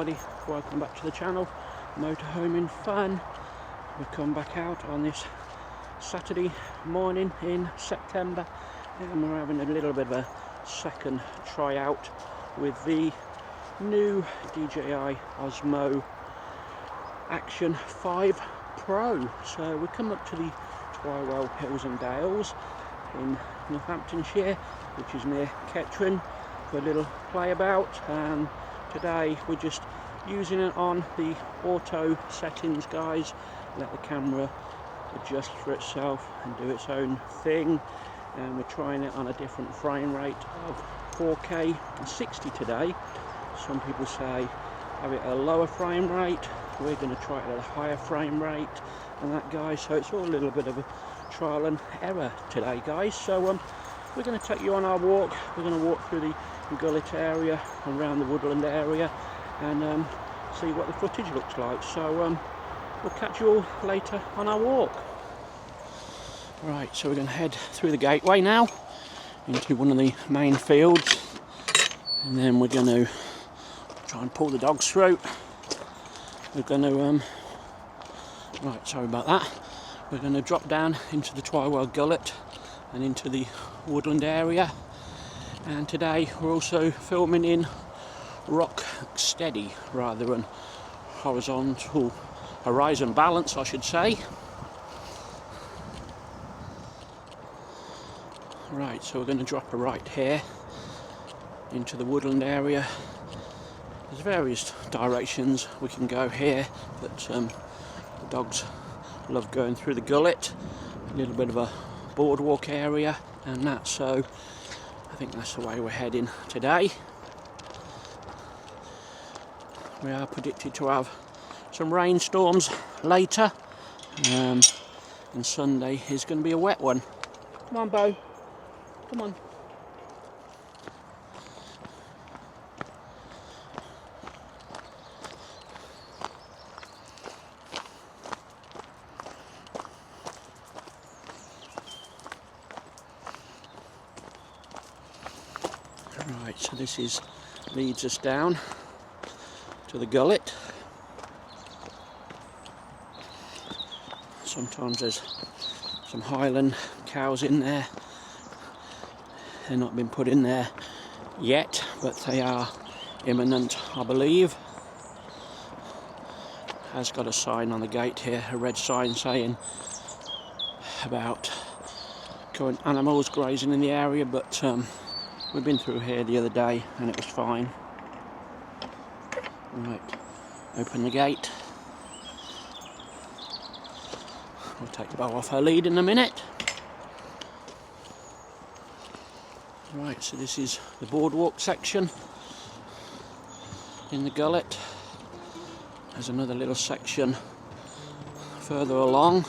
everybody, welcome back to the channel, Motorhoming Fun. We've come back out on this Saturday morning in September and we're having a little bit of a second tryout with the new DJI Osmo Action 5 Pro. So we come up to the Twywell Hills Dales in Northamptonshire, which is near Kettering, for a little play about, and today we're just using it on the auto settings, guys. Let the camera adjust for itself and do its own thing, and we're trying it on a different frame rate of 4K and 60 today. Some people say have it at a lower frame rate, we're going to try it at a higher frame rate and that, guys. So it's all a little bit of a trial and error today, guys. So we're going to take you on our walk. We're going to walk through the gullet area, around the woodland area, and see what the footage looks like. So we'll catch you all later on our walk. Right, so we're going to head through the gateway now into one of the main fields, and then we're going to try and pull the dogs through. We're going to right, sorry about that. We're going to drop down into the Twywell Gullet and into the woodland area, and today we're also filming in rock steady rather than horizon balance, I should say. Right, so we're going to drop a right here into the woodland area. There's various directions we can go here, but the dogs love going through the gullet, a little bit of a boardwalk area and that, so I think that's the way we're heading today. We are predicted to have some rainstorms later, and Sunday is going to be a wet one. Come on, Bo, come on. Right, so this leads us down to the gullet. Sometimes there's some Highland cows in there. They're not been put in there yet, but they are imminent, I believe. Has got a sign on the gate here, a red sign saying about current animals grazing in the area, but we've been through here the other day and it was fine. Right, open the gate. We'll take the bow off her lead in a minute. Right, so this is the boardwalk section in the gullet. There's another little section further along.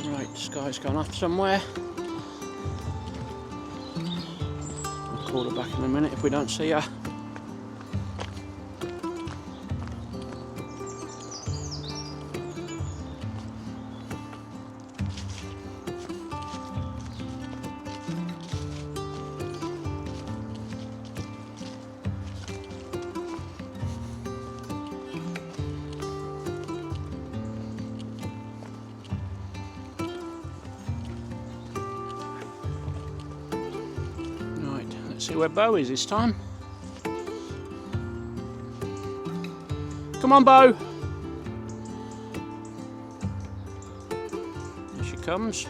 Right, this guy's gone off somewhere. I'll call her back in a minute if we don't see her. See where Bo is this time. Come on, Bo. Here she comes.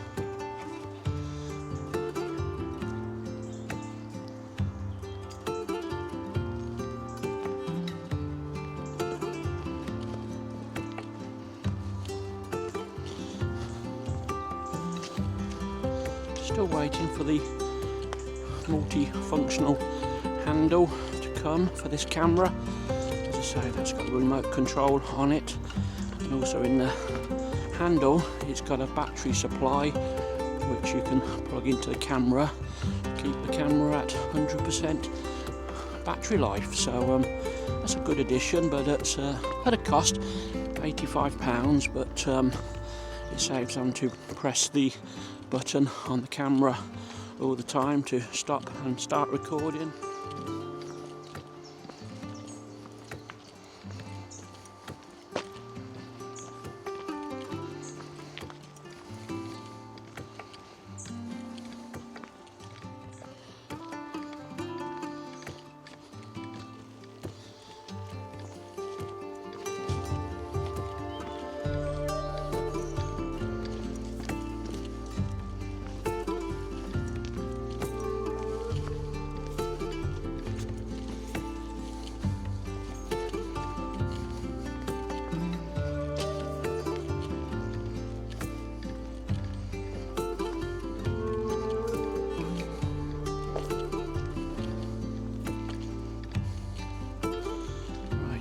Still waiting for the multi-functional handle to come for this camera. As I say, that's got a remote control on it, and also in the handle it's got a battery supply which you can plug into the camera, keep the camera at 100% battery life, so that's a good addition, but it's at a cost, £85, but it saves them to press the button on the camera all the time to stop and start recording.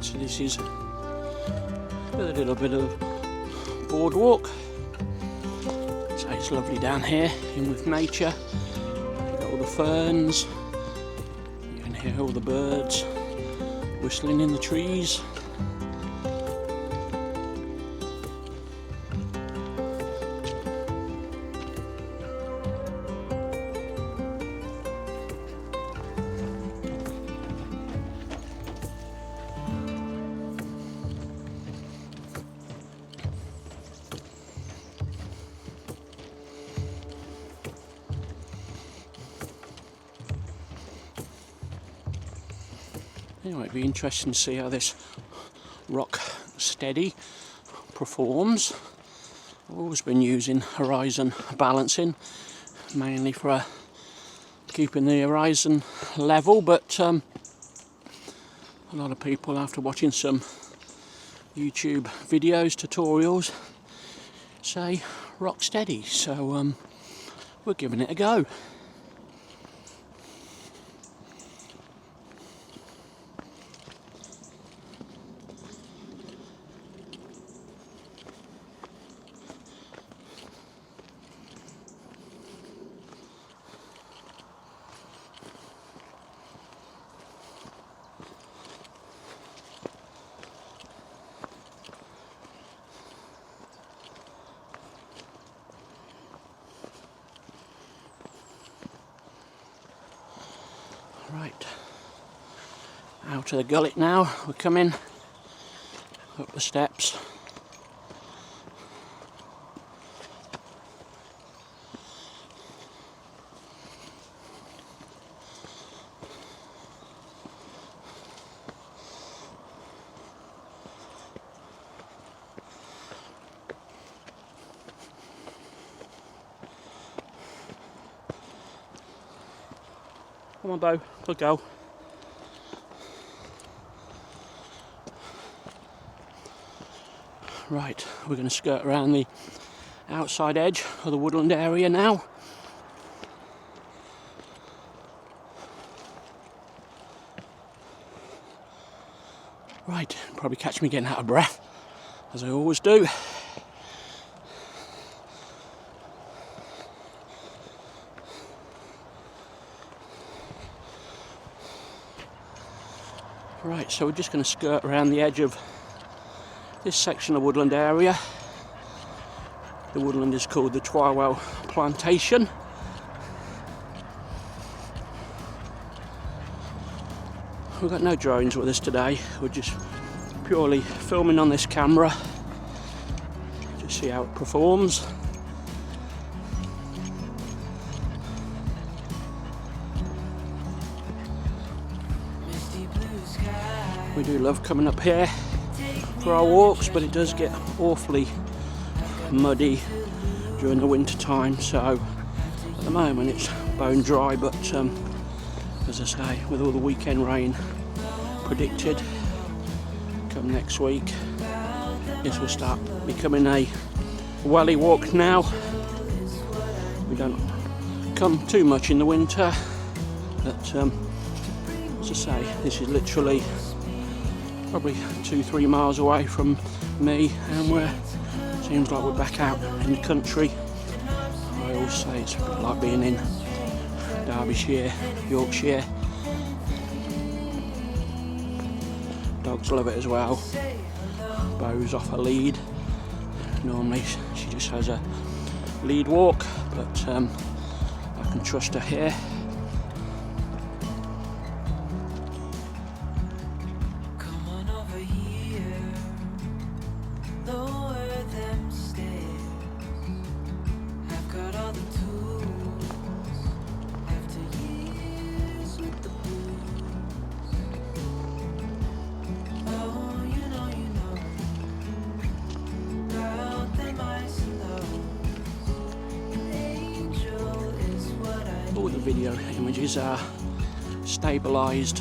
So this is with a little bit of boardwalk. So it's lovely down here in with nature. You've got all the ferns. You can hear all the birds whistling in the trees. Anyway, it'd be interesting to see how this rock steady performs. I've always been using horizon balancing, mainly for keeping the horizon level, but a lot of people, after watching some YouTube videos, tutorials, say rock steady, so we're giving it a go. Right, out of the gullet now, we're coming up the steps. Come on, Bo, good go. Right, we're going to skirt around the outside edge of the woodland area now. Right, probably catch me getting out of breath, as I always do. Right, so we're just going to skirt around the edge of this section of woodland area. The woodland is called the Twywell Plantation. We've got no drones with us today, we're just purely filming on this camera to see how it performs. We do love coming up here for our walks, but it does get awfully muddy during the winter time, so at the moment it's bone dry, but as I say, with all the weekend rain predicted come next week, this will start becoming a welly walk now. We don't come too much in the winter, but as I say, this is literally probably 2-3 miles away from me, and seems like we're back out in the country. I always say it's a bit like being in Derbyshire, Yorkshire. dogs love it as well. Bo's off a lead. Normally she just has a lead walk, but I can trust her here. All the video images are stabilised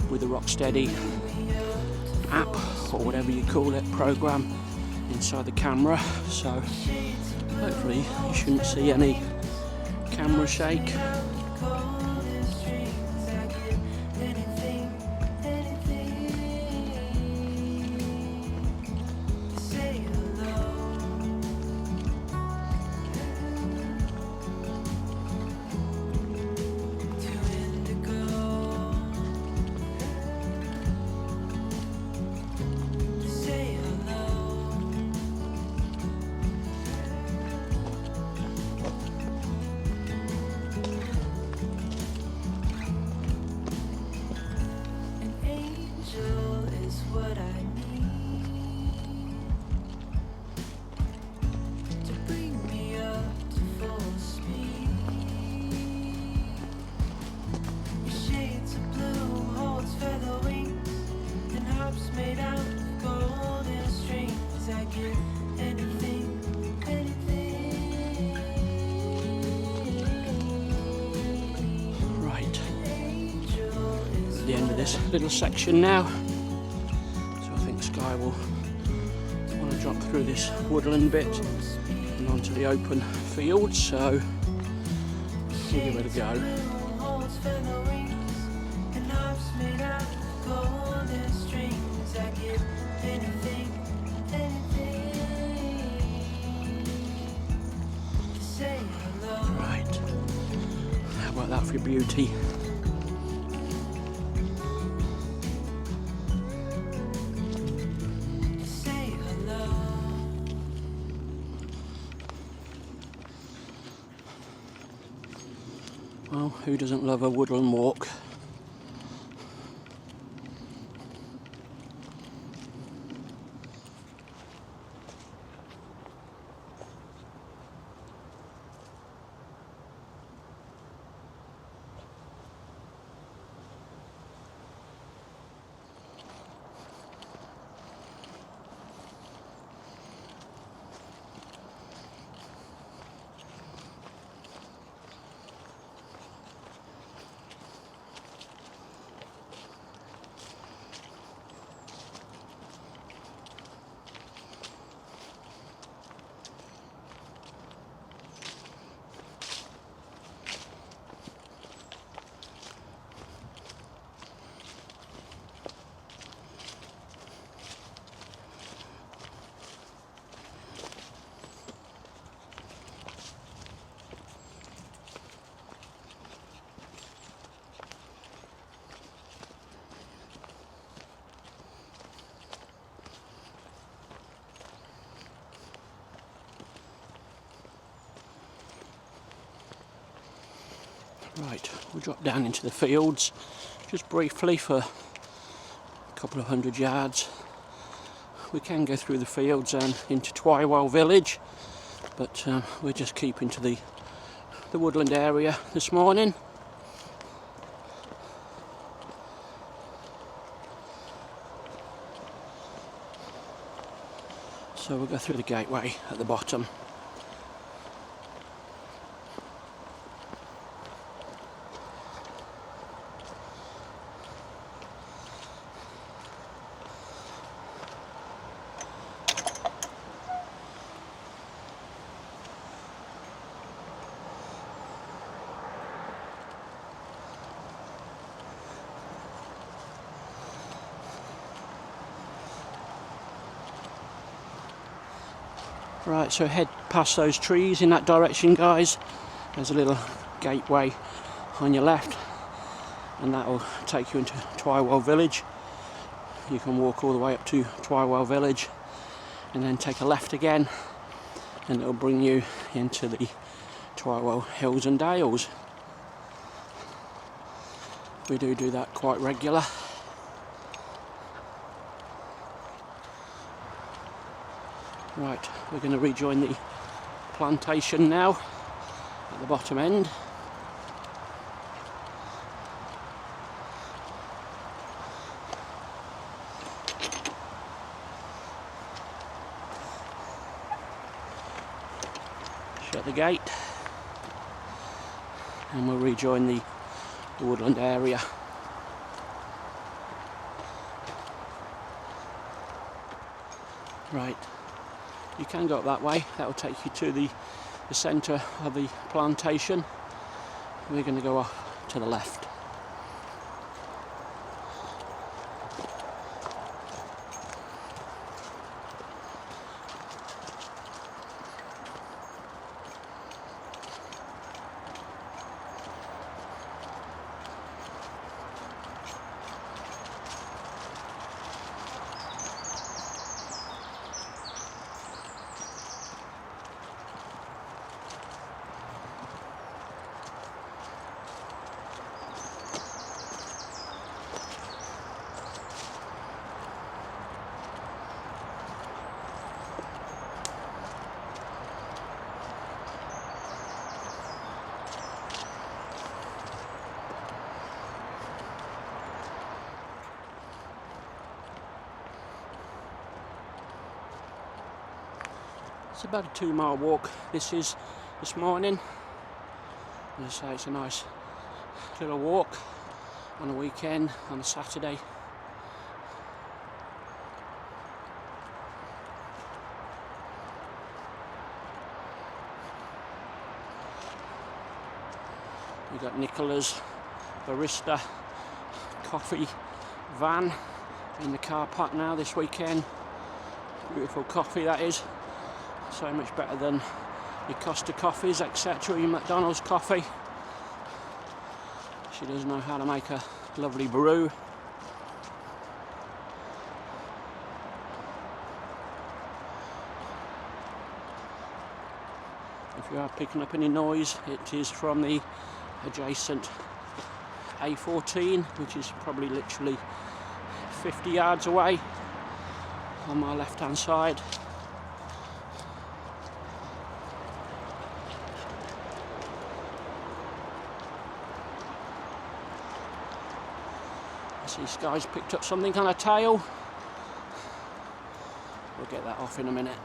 with the Rocksteady app, or whatever you call it, program inside the camera, so hopefully you shouldn't see any camera shake. The end of this little section now, so I think Sky will want to drop through this woodland bit and onto the open fields, so we'll give it a go. Right, how about that for your beauty? Well, who doesn't love a woodland walk? Right, we'll drop down into the fields just briefly for a couple of 100 yards. We can go through the fields and into Twywell village, but we're just keeping to the woodland area this morning. So we'll go through the gateway at the bottom. Right, so head past those trees in that direction, guys. There's a little gateway on your left, and that will take you into Twywell village. you can walk all the way up to Twywell Village and then take a left again, and it'll bring you into the Twywell Hills and Dales. We do that quite regular. Right, we're going to rejoin the plantation now at the bottom end. Shut the gate and we'll rejoin the woodland area. Right, you can go up that way. That will take you to the centre of the plantation. We're going to go off to the left. It's about a 2-mile walk this morning. As I say, it's a nice little walk on a weekend, on a Saturday. We've got Nicola's barista coffee van in the car park now this weekend. Beautiful coffee that is. So much better than your Costa coffees, etc., your McDonald's coffee. She does know how to make a lovely brew. If you are picking up any noise, it is from the adjacent A14, which is probably literally 50 yards away on my left hand side. This guy's picked up something on a tail. We'll get that off in a minute.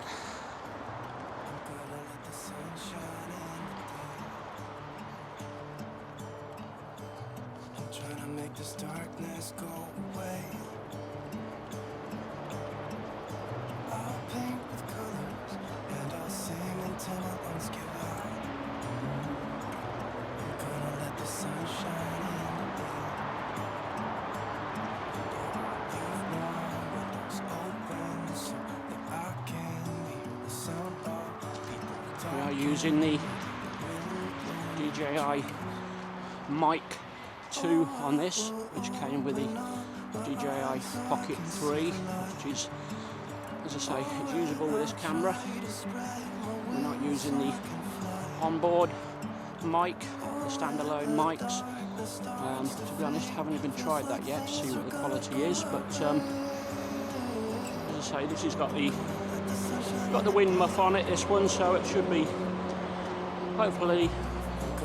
I'm trying to make this darkness go away. I'll paint with colors and I'll sing until my lungs give out. I'm gonna let the sun shine in. We are using the DJI Mic 2 on this, which came with the DJI Pocket 3, which is, as I say, it's usable with this camera. We're not using the onboard mic, the standalone mics. To be honest, haven't even tried that yet to see what the quality is, but as I say, this has got the wind muff on it, this one, so it should be hopefully,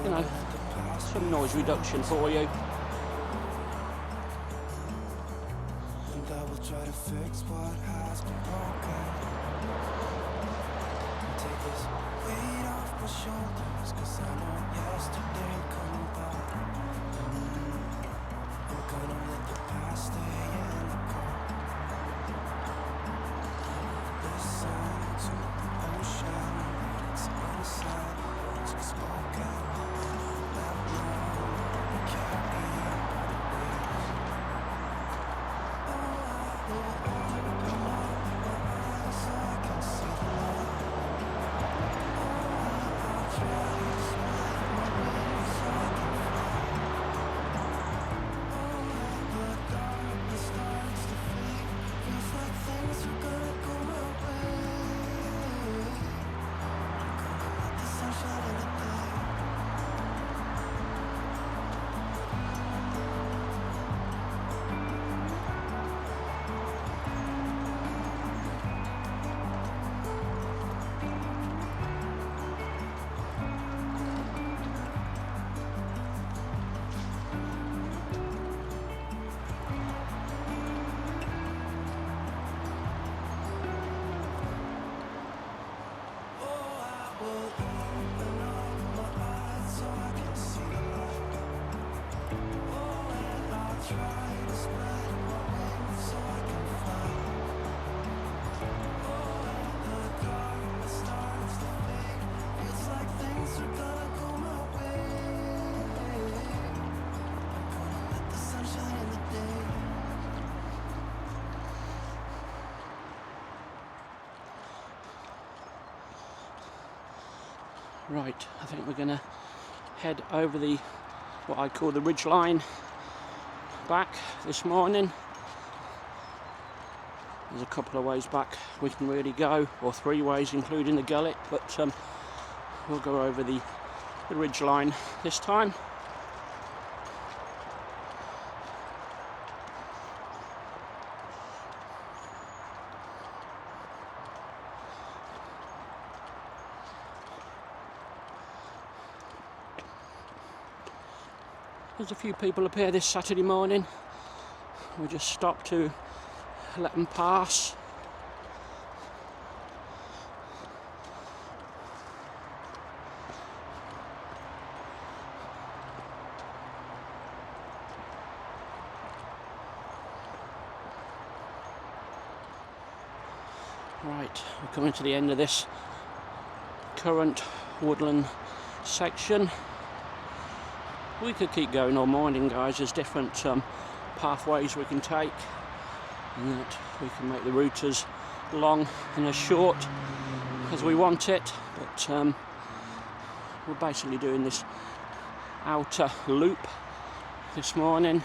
you know, some noise reduction for you. And I will try to fix what has been broken. Take this weight off my shoulders, 'cause I know yesterday come back. I'm gonna let the past stay in the cold. Listen to the ocean, it's unsaid, it's unspoken. Let me carry on the waves. So I can see the light. I'll try to spread my wings so I can fly. The darkness starts to Right, I think we're going to head over the, what I call the ridge line, back this morning. There's a couple of ways back we can really go, or 3 ways including the gullet, but we'll go over the ridge line this time. There's a few people up here this Saturday morning. We just stopped to let them pass. Right, we're coming to the end of this current woodland section. We could keep going all morning, guys. There's different pathways we can take, and that we can make the route as long and as short as we want it, but we're basically doing this outer loop this morning,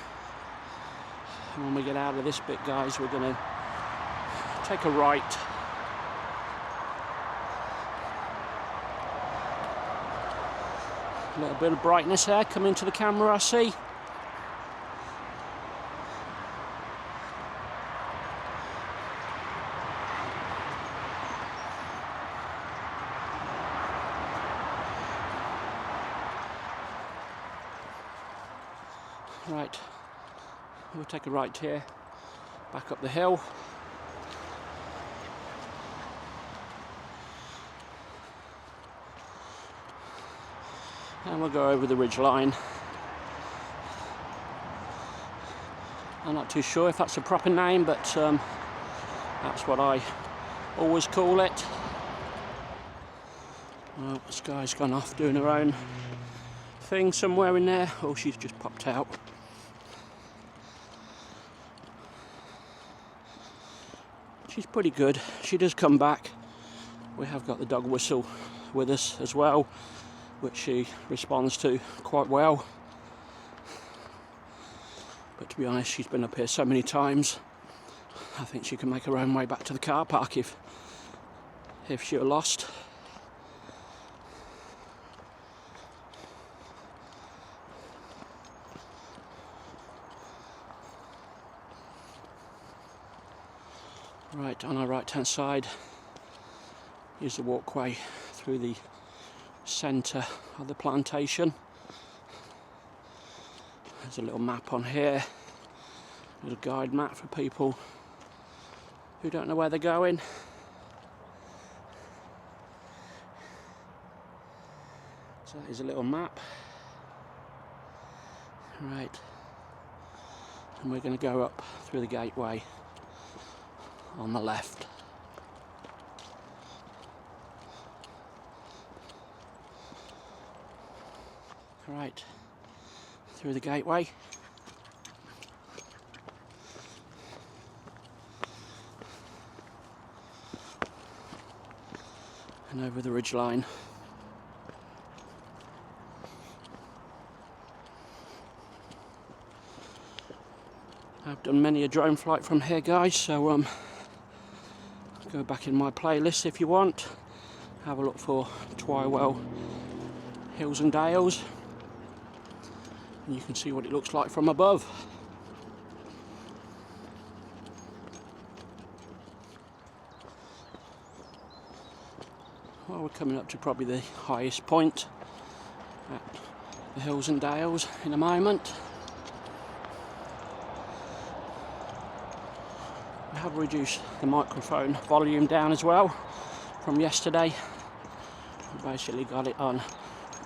and when we get out of this bit, guys, we're going to take a right. A little bit of brightness there coming to the camera, I see. Right, we'll take a right here, back up the hill. And we'll go over the ridge line. I'm not too sure if that's a proper name, but that's what I always call it. Well, Sky's gone off doing her own thing somewhere in there. Oh, she's just popped out. She's pretty good. She does come back. We have got the dog whistle with us as well, which she responds to quite well. But to be honest, she's been up here so many times, I think she can make her own way back to the car park if she were lost. Right, on our right hand side is the walkway through the centre of the plantation. There's a little map on here, a little guide map for people who don't know where they're going. So that is a little map. Right, and we're going to go up through the gateway on the left. Right, through the gateway. And over the ridge line. I've done many a drone flight from here, guys, so go back in my playlist if you want. Have a look for Twywell Hills and Dales, and you can see what it looks like from above. Well, we're coming up to probably the highest point at the Hills and Dales in a moment. I have reduced the microphone volume down as well from yesterday Basically got it on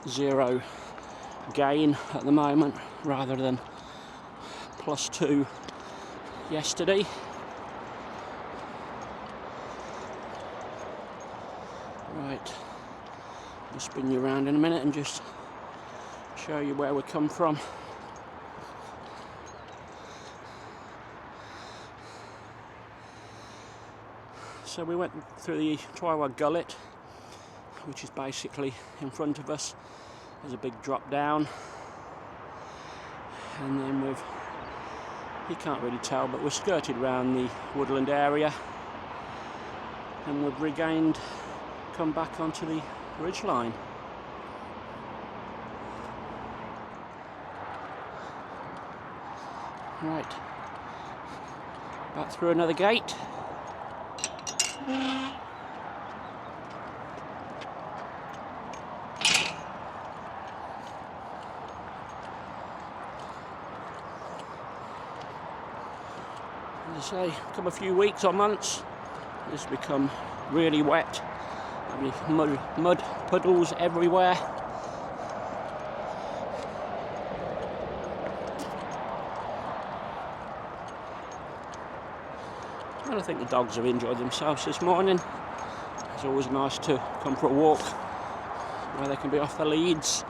0 gain at the moment rather than +2 yesterday. Right, I'll spin you around in a minute and just show you where we come from. So we went through the Twywell Gullet, which is basically in front of us. There's a big drop down, and then you can't really tell, but we're skirted around the woodland area, and we've come back onto the ridge line. Right, back through another gate. As I say, come a few weeks or months, it's become really wet. Mud puddles everywhere. And I think the dogs have enjoyed themselves this morning. It's always nice to come for a walk where they can be off the leads.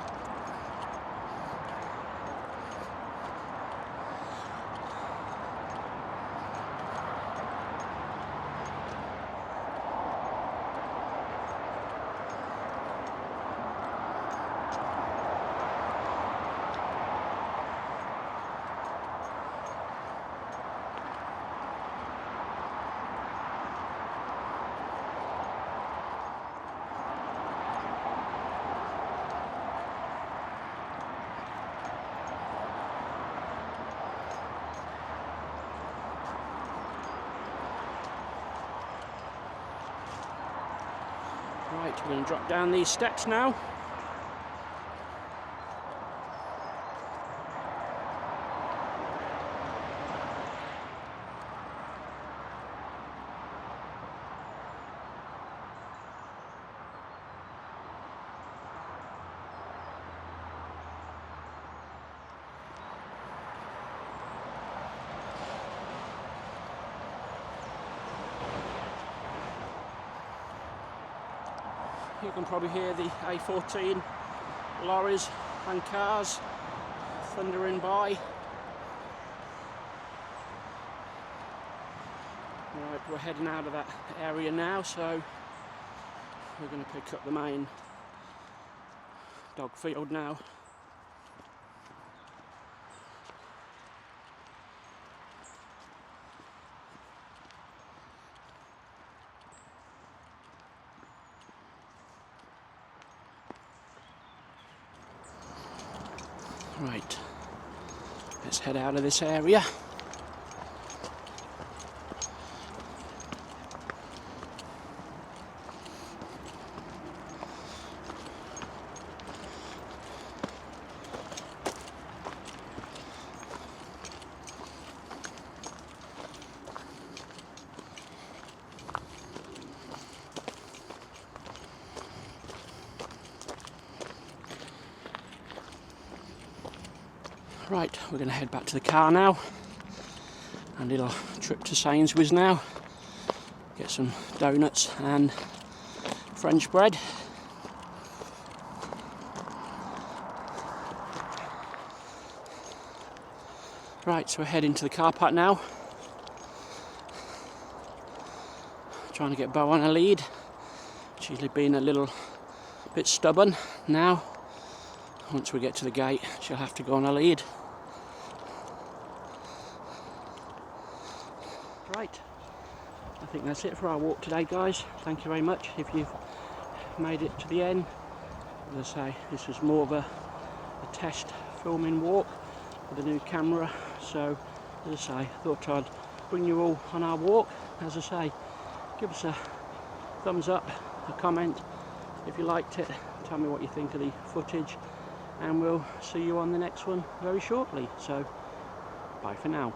Right, we're going to drop down these steps now. You can probably hear the A14 lorries and cars thundering by. Right, we're heading out of that area now, so we're going to pick up the main dog field now. Right, let's head out of this area. Right, we're going to head back to the car now, and a little trip to Sainsbury's now, get some donuts and French bread. Right, so we're heading to the car park now, trying to get Bo on a lead. She's been a little bit stubborn now. Once we get to the gate, she'll have to go on a lead. Right, I think that's it for our walk today, guys. Thank you very much if you've made it to the end. As I say, this was more of a test filming walk with a new camera, so as I say, I thought I'd bring you all on our walk. As I say, give us a thumbs up, a comment if you liked it, tell me what you think of the footage, and we'll see you on the next one very shortly. So bye for now.